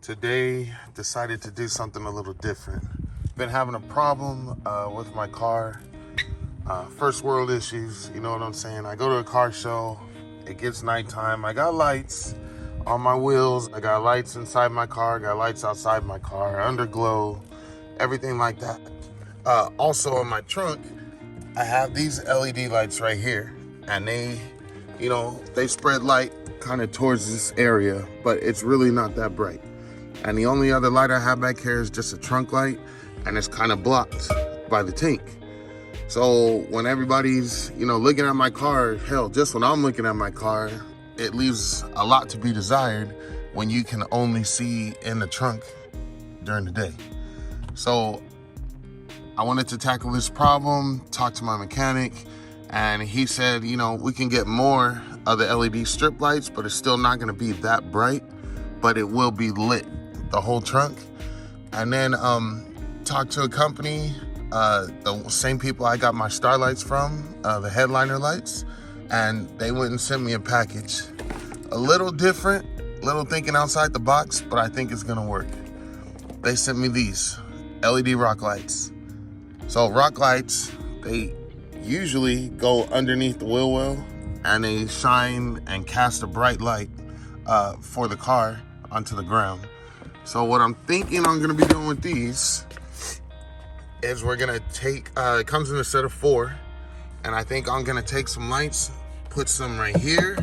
Today, decided to do something a little different. Been having a problem with my car. First world issues, you know what I'm saying? I go to a car show, it gets nighttime. I got lights on my wheels. I got lights inside my car, got lights outside my car, underglow, everything like that. Also on my trunk, I have these LED lights right here, and they spread light kind of towards this area, but it's really not that bright. And the only other light I have back here is just a trunk light, and it's kind of blocked by the tank. So when everybody's, looking at my car, hell, just when I'm looking at my car, it leaves a lot to be desired when you can only see in the trunk during the day. So I wanted to tackle this problem, talk to my mechanic, and he said, we can get more of the LED strip lights, but it's still not gonna be that bright, but it will be lit, the whole trunk. And then talked to a company, the same people I got my star lights from, the headliner lights, and they went and sent me a package. A little different, little thinking outside the box, but I think it's gonna work. They sent me these LED rock lights. So rock lights, they usually go underneath the wheel well, and they shine and cast a bright light for the car onto the ground. So what I'm thinking I'm gonna be doing with these is we're gonna take, it comes in a set of 4, and I think I'm gonna take some lights, put some right here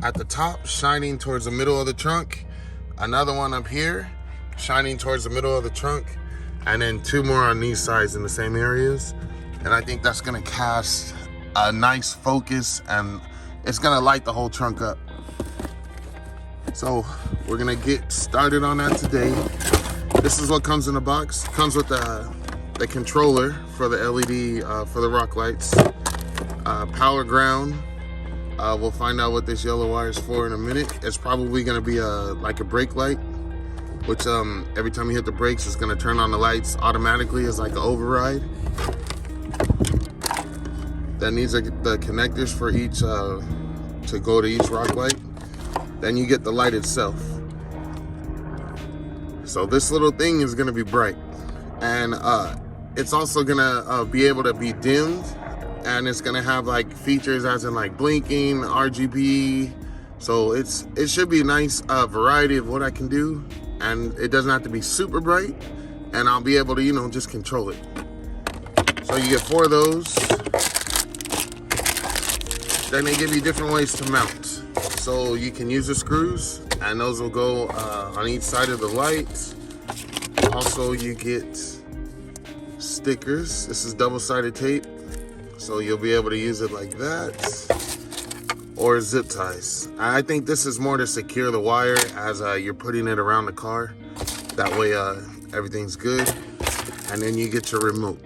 at the top, shining towards the middle of the trunk, another one up here, shining towards the middle of the trunk, and then 2 more on these sides in the same areas. And I think that's gonna cast a nice focus, and it's gonna light the whole trunk up. So we're gonna get started on that today. This is what comes in the box. Comes with the controller for the LED, for the rock lights. Power ground. We'll find out what this yellow wire is for in a minute. It's probably gonna be like a brake light, which every time you hit the brakes, it's gonna turn on the lights automatically as like an override. That needs the connectors for each, to go to each rock light. Then you get the light itself. So this little thing is gonna be bright. And it's also gonna be able to be dimmed, and it's gonna have like features as in like blinking, RGB. So it should be a nice variety of what I can do, and it doesn't have to be super bright, and I'll be able to, just control it. So you get 4 of those. Then they give you different ways to mount. So you can use the screws, and those will go on each side of the light. Also, you get stickers. This is double-sided tape, so you'll be able to use it like that, or zip ties. I think this is more to secure the wire as you're putting it around the car. That way everything's good. And then you get your remote.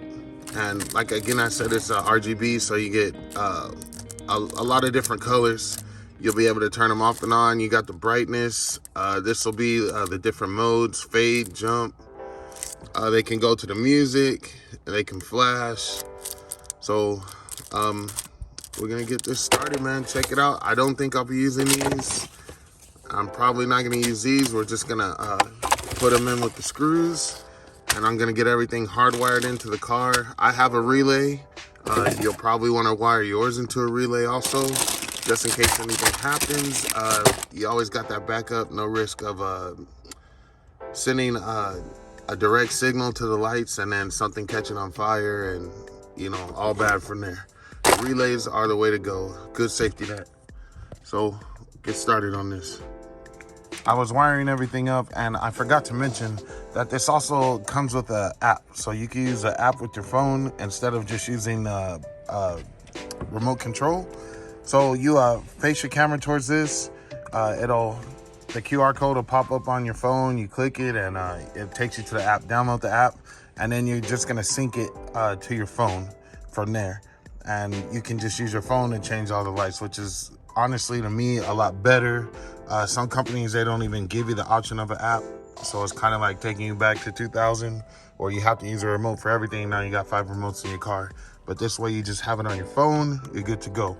And like again, I said, it's RGB, so you get a lot of different colors. You'll be able to turn them off and on. You got the brightness. This will be the different modes: fade, jump. They can go to the music. They can flash. So we're gonna get this started, man. Check it out. I don't think I'll be using these. I'm probably not gonna use these. We're just gonna put them in with the screws, and I'm gonna get everything hardwired into the car. I have a relay. You'll probably want to wire yours into a relay also, just in case anything happens. You always got that backup, no risk of sending a direct signal to the lights and then something catching on fire and, all bad from there. Relays are the way to go. Good safety net. So get started on this. I was wiring everything up, and I forgot to mention that this also comes with an app. So you can use an app with your phone instead of just using remote control. So you face your camera towards this. The QR code will pop up on your phone. You click it, and it takes you to the app. Download the app, and then you're just gonna sync it to your phone from there. And you can just use your phone to change all the lights, which is honestly, to me, a lot better. Some companies, they don't even give you the option of an app. So it's kind of like taking you back to 2000, where you have to use a remote for everything. Now you got 5 remotes in your car. But this way, you just have it on your phone, you're good to go.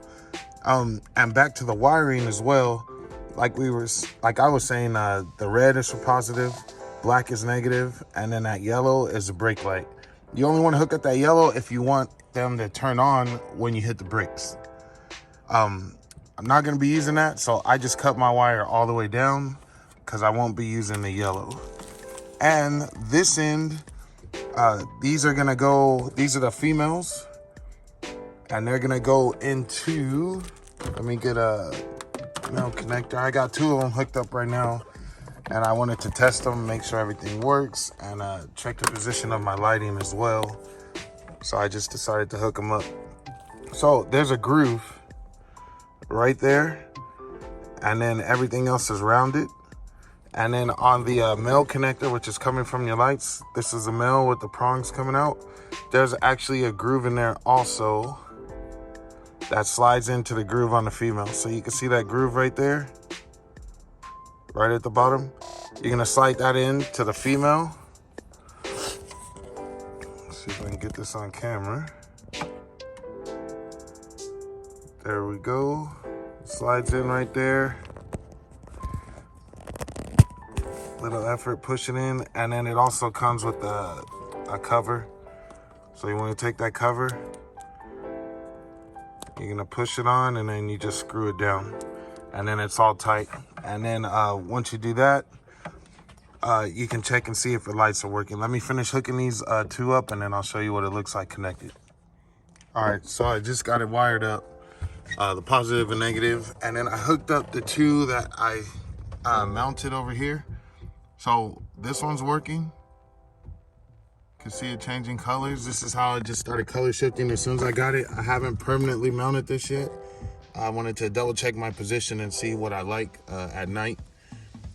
And back to the wiring as well. like I was saying, the red is for positive, black is negative, and then that yellow is the brake light. You only want to hook up that yellow if you want them to turn on when you hit the brakes. I'm not going to be using that, so I just cut my wire all the way down because I won't be using the yellow. And this end, these are the females, and they're going to go into, let me get a male connector. I got 2 of them hooked up right now, and I wanted to test them, make sure everything works, and check the position of my lighting as well. So I just decided to hook them up. So there's a groove right there, and then everything else is rounded. And then on the male connector, which is coming from your lights, this is a male with the prongs coming out. There's actually a groove in there also that slides into the groove on the female. So you can see that groove right there, right at the bottom. You're gonna slide that in to the female. Let's see if I can get this on camera. There we go. Slides in right there. Little effort pushing in, and then it also comes with a cover. So you want to take that cover, you're gonna push it on, and then you just screw it down, and then it's all tight. And then once you do that, you can check and see if the lights are working. Let me finish hooking these 2 up, and then I'll show you what it looks like connected. All right, so I just got it wired up, the positive and negative, and then I hooked up the 2 that I mounted over here. So this one's working. You can see it changing colors. This is how it just started color shifting as soon as I got it. I haven't permanently mounted this yet. I wanted to double check my position and see what I like at night.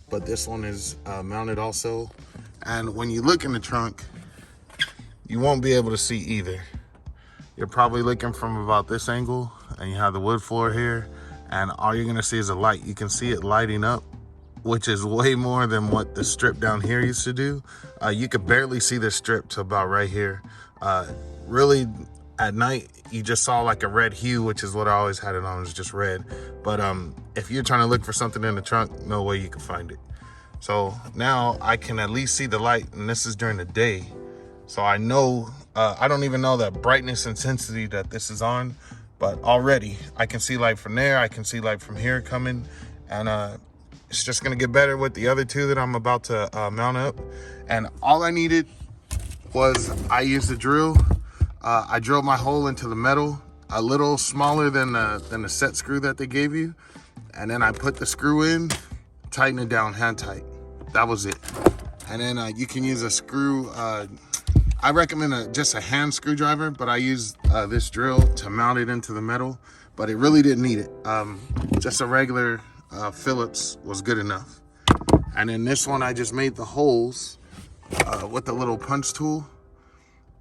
But this one is mounted also. And when you look in the trunk, you won't be able to see either. You're probably looking from about this angle, and you have the wood floor here, and all you're gonna see is a light. You can see it lighting up, which is way more than what the strip down here used to do. You could barely see the strip to about right here. Really, at night, you just saw like a red hue, which is what I always had it on, is just red. But if you're trying to look for something in the trunk, no way you can find it. So now I can at least see the light, and this is during the day. So I know, I don't even know the brightness intensity that this is on, but already I can see light from there. I can see light from here coming, and it's just gonna get better with the other 2 that I'm about to mount up. And all I needed was, I used a drill. I drilled my hole into the metal, a little smaller than the set screw that they gave you. And then I put the screw in, tighten it down hand tight. That was it. And then you can use a screw. I recommend just a hand screwdriver, but I used this drill to mount it into the metal, but it really didn't need it. Just a regular Phillips was good enough. And then this one, I just made the holes with the little punch tool.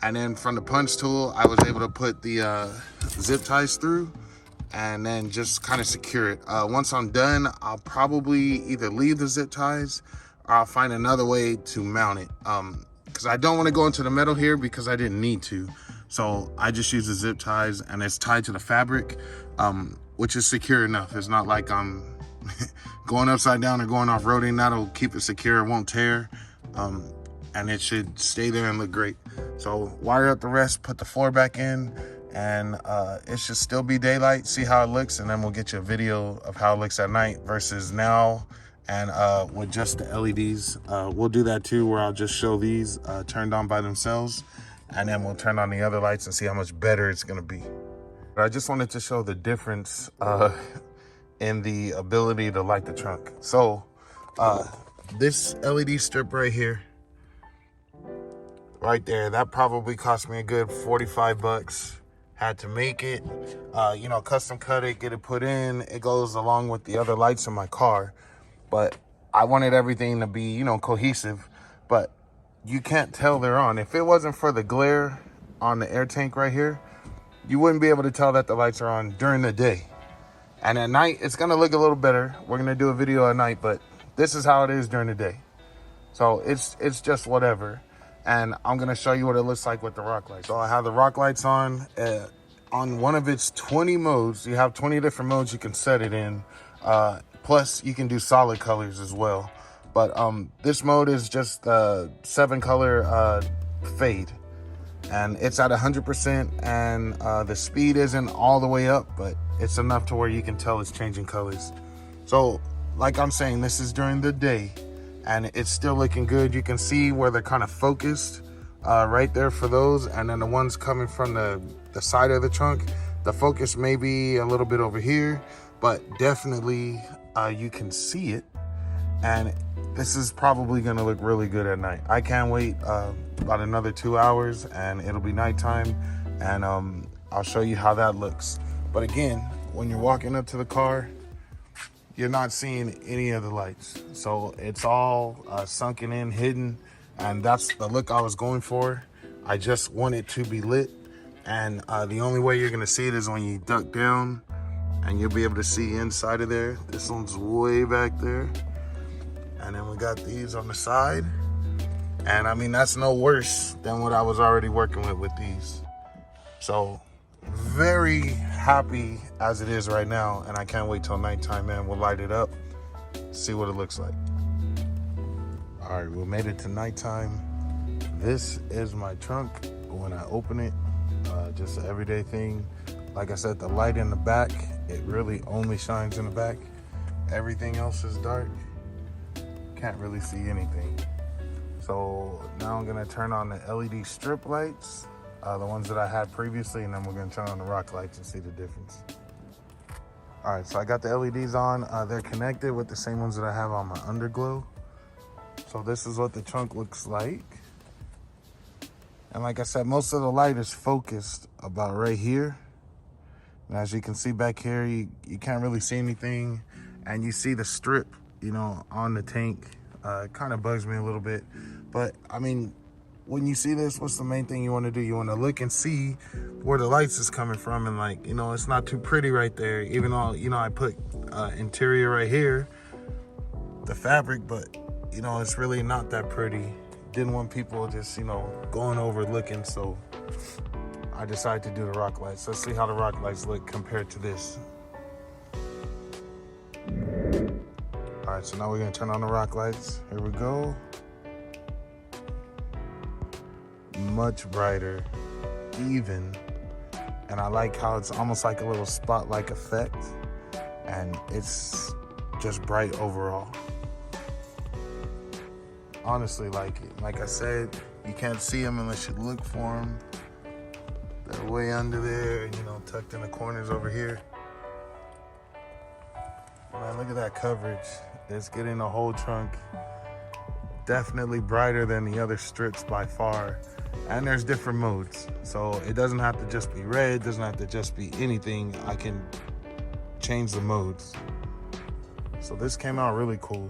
And then from the punch tool, I was able to put the zip ties through, and then just kind of secure it. Once I'm done, I'll probably either leave the zip ties, or I'll find another way to mount it. Because I don't want to go into the metal here because I didn't need to. So I just use the zip ties, and it's tied to the fabric, which is secure enough. It's not like I'm going upside down or going off-roading. That'll keep it secure, it won't tear. And it should stay there and look great. So wire up the rest, put the floor back in, and it should still be daylight. See how it looks, and then we'll get you a video of how it looks at night versus now, and with just the LEDs. We'll do that too, where I'll just show these turned on by themselves, and then we'll turn on the other lights and see how much better it's gonna be. But I just wanted to show the difference in the ability to light the trunk. So this LED strip right here, right there, that probably cost me a good 45 bucks. Had to make it, you know, custom cut it, get it put in. It goes along with the other lights in my car, but I wanted everything to be, you know, cohesive. But you can't tell they're on. If it wasn't for the glare on the air tank right here, you wouldn't be able to tell that the lights are on during the day. And at night, it's gonna look a little better. We're gonna do a video at night, but this is how it is during the day. So it's just whatever. And I'm gonna show you what it looks like with the rock lights. So I have the rock lights on one of its 20 modes. You have 20 different modes you can set it in. Plus, you can do solid colors as well. But this mode is just 7-color fade. And it's at 100%, and the speed isn't all the way up, but it's enough to where you can tell it's changing colors. So, like I'm saying, this is during the day, and it's still looking good. You can see where they're kind of focused right there for those, and then the ones coming from the side of the trunk, the focus may be a little bit over here, but definitely you can see it, and this is probably gonna look really good at night. I can't wait about another 2 hours and it'll be nighttime, and I'll show you how that looks. But again, when you're walking up to the car, you're not seeing any of the lights. So it's all sunken in, hidden, and that's the look I was going for. I just want it to be lit, and the only way you're gonna see it is when you duck down, and you'll be able to see inside of there. This one's way back there. And then we got these on the side. And I mean, that's no worse than what I was already working with these. So very happy as it is right now. And I can't wait till nighttime, man. We'll light it up, see what it looks like. All right, we made it to nighttime. This is my trunk when I open it. Just an everyday thing. Like I said, the light in the back, it really only shines in the back. Everything else is dark. Can't really see anything. So now I'm gonna turn on the LED strip lights, the ones that I had previously, and then we're gonna turn on the rock lights and see the difference. All right, so I got the LEDs on. They're connected with the same ones that I have on my underglow. So this is what the trunk looks like. And like I said, most of the light is focused about right here. And as you can see back here, you can't really see anything. And you see the strip, you know, on the tank. It kind of bugs me a little bit. But I mean, when you see this, what's the main thing you want to do? You want to look and see where the lights is coming from. And like, you know, it's not too pretty right there. Even though, you know, I put interior right here, the fabric, but you know, it's really not that pretty. Didn't want people just, you know, going over looking. So I decided to do the rock lights. Let's see how the rock lights look compared to this. All right, so now we're gonna turn on the rock lights. Here we go. Much brighter, even. And I like how it's almost like a little spot-like effect. And it's just bright overall. Honestly, like I said, you can't see them unless you look for them. They're way under there, you know, tucked in the corners over here. Man, look at that coverage. It's getting the whole trunk. Definitely brighter than the other strips by far. And there's different modes. So it doesn't have to just be red, it doesn't have to just be anything. I can change the modes. So this came out really cool.